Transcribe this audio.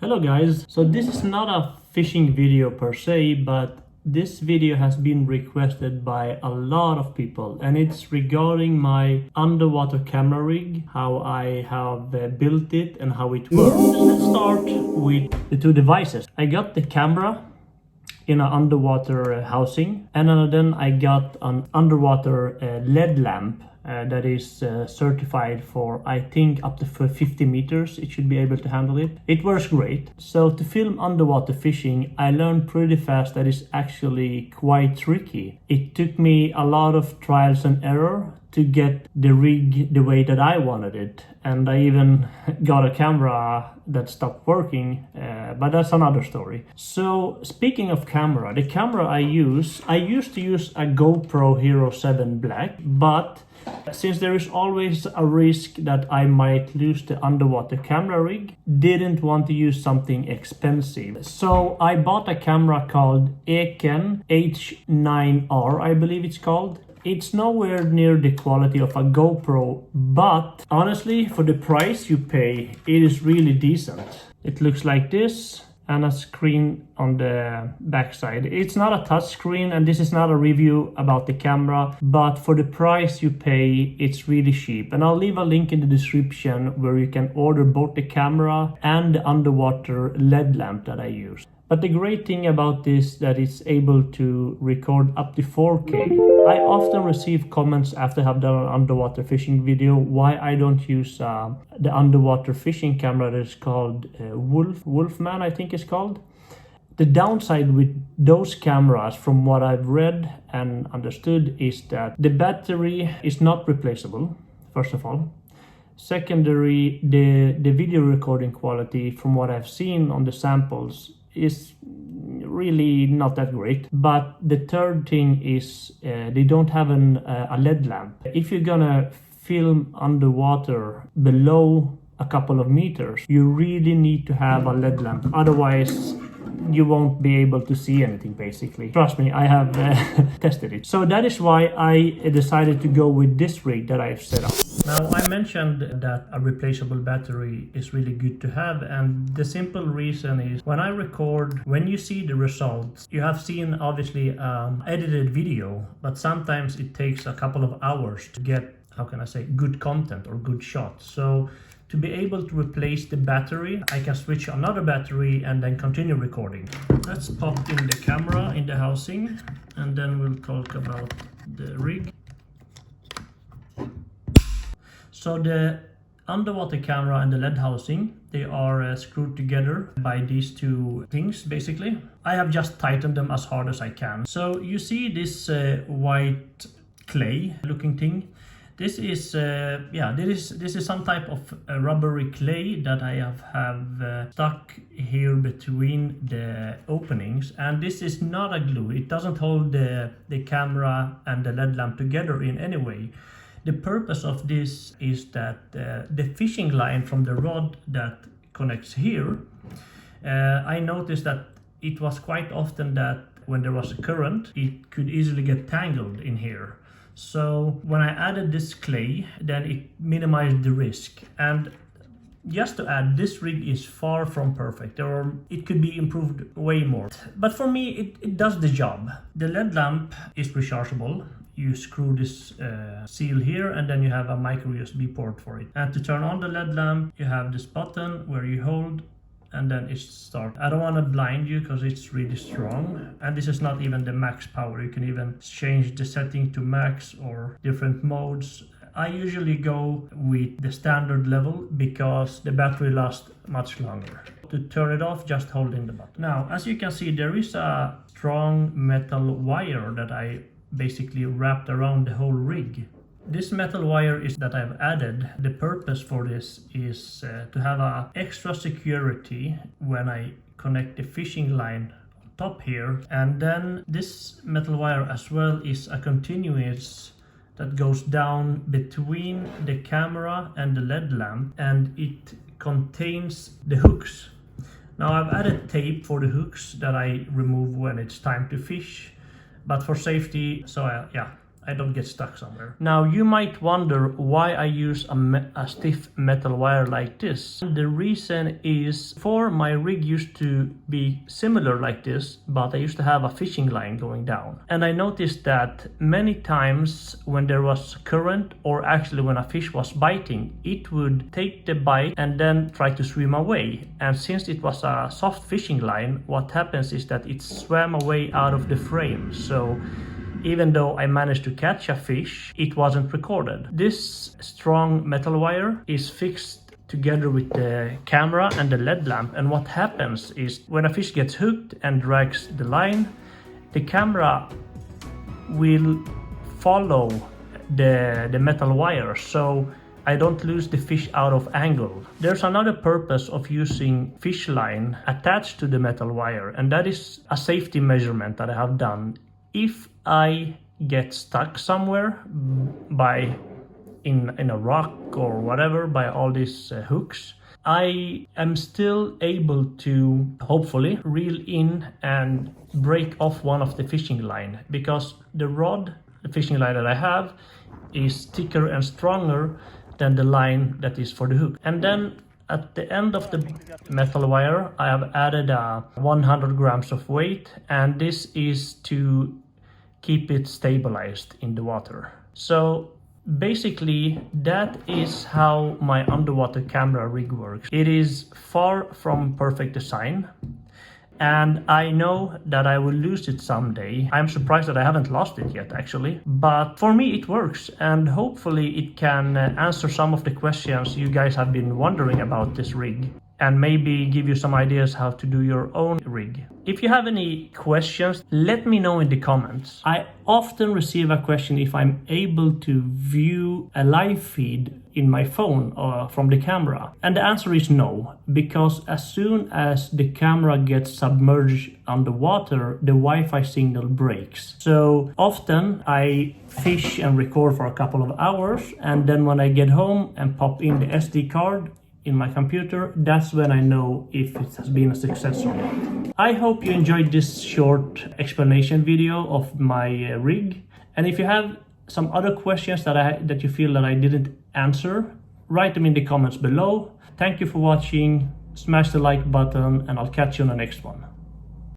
Hello guys, so this is not a fishing video per se, but this video has been requested by a lot of people and it's regarding my underwater camera rig, how I have built it and how it works. Let's start with the two devices. I got the camera in an underwater housing, and then I got an underwater LED lamp that is certified for, I think, up to 50 meters. It should be able to handle it. It works great. So to film underwater fishing, I learned pretty fast that it's actually quite tricky. It took me a lot of trials and error to get the rig the way that I wanted it. And I even got a camera that stopped working, but that's another story. So speaking of camera, the camera I used to use a GoPro Hero 7 Black, but since there is always a risk that I might lose the underwater camera rig, didn't want to use something expensive. So I bought a camera called EKEN H9R, I believe it's called. It's nowhere near the quality of a GoPro, but honestly, for the price you pay, it is really decent. It looks like this, and a screen on the backside. It's not a touch screen, and this is not a review about the camera, but for the price you pay, it's really cheap. And I'll leave a link in the description where you can order both the camera and the underwater LED lamp that I use. But the great thing about this that it's able to record up to 4K. I often receive comments after I have done an underwater fishing video why I don't use the underwater fishing camera that is called Wolfman, I think it's called. The downside with those cameras, from what I've read and understood, is that the battery is not replaceable, first of all. Secondary, the video recording quality, from what I've seen on the samples, is really not that great. But the third thing is they don't have a LED lamp. If you're gonna film underwater below a couple of meters, you really need to have a LED lamp, otherwise you won't be able to see anything, basically. Trust me, I have tested it. So that is why I decided to go with this rig that I've set up. Now, I mentioned that a replaceable battery is really good to have, and the simple reason is when I record, when you see the results, you have seen obviously edited video, but sometimes it takes a couple of hours to get, how can I say, good content or good shots. So to be able to replace the battery, I can switch another battery and then continue recording. Let's pop in the camera in the housing, and then we'll talk about the rig. So the underwater camera and the LED housing, they are screwed together by these two things, basically. I have just tightened them as hard as I can. So you see this white clay looking thing. This is this is some type of rubbery clay that I have stuck here between the openings, and this is not a glue. It doesn't hold the camera and the LED lamp together in any way. The purpose of this is that the fishing line from the rod that connects here, I noticed that it was quite often that when there was a current, it could easily get tangled in here. So when I added this clay, then it minimized the risk. And just to add, this rig is far from perfect, or it could be improved way more. But for me, it does the job. The LED lamp is rechargeable. You screw this seal here, and then you have a micro USB port for it. And to turn on the LED lamp, you have this button where you hold, and then it starts. I don't want to blind you because it's really strong, and this is not even the max power. You can even change the setting to max or different modes. I usually go with the standard level because the battery lasts much longer. To turn it off, just hold in the button. Now, as you can see, there is a strong metal wire that I basically wrapped around the whole rig. This metal wire is that I've added. The purpose for this is to have a extra security when I connect the fishing line on top here. And then this metal wire as well is a continuous that goes down between the camera and the LED lamp, and it contains the hooks. Now I've added tape for the hooks that I remove when it's time to fish, but for safety, so I don't get stuck somewhere. Now you might wonder why I use a stiff metal wire like this. The reason is, for my rig used to be similar like this, but I used to have a fishing line going down. And I noticed that many times when there was current, or actually when a fish was biting, it would take the bite and then try to swim away. And since it was a soft fishing line, what happens is that it swam away out of the frame. So even though I managed to catch a fish, it wasn't recorded. This strong metal wire is fixed together with the camera and the LED lamp, and what happens is when a fish gets hooked and drags the line, the camera will follow the metal wire, so I don't lose the fish out of angle. There's another purpose of using fish line attached to the metal wire, and that is a safety measurement that I have done. If I get stuck somewhere in a rock or whatever by all these hooks, I am still able to hopefully reel in and break off one of the fishing line, because the fishing line that I have is thicker and stronger than the line that is for the hook. And then at the end of the metal wire, I have added 100 grams of weight, and this is to keep it stabilized in the water. So basically, that is how my underwater camera rig works. It is far from perfect design, and I know that I will lose it someday. I'm surprised that I haven't lost it yet, actually. But for me, it works, and hopefully it can answer some of the questions you guys have been wondering about this rig, and maybe give you some ideas how to do your own rig. If you have any questions, let me know in the comments. I often receive a question if I'm able to view a live feed in my phone or from the camera. And the answer is no, because as soon as the camera gets submerged underwater, the Wi-Fi signal breaks. So often I fish and record for a couple of hours, and then when I get home and pop in the SD card in my computer, that's when I know if it has been a success or not. I hope you enjoyed this short explanation video of my rig. And if you have some other questions that you feel that I didn't answer, write them in the comments below. Thank you for watching. Smash the like button, and I'll catch you on the next one.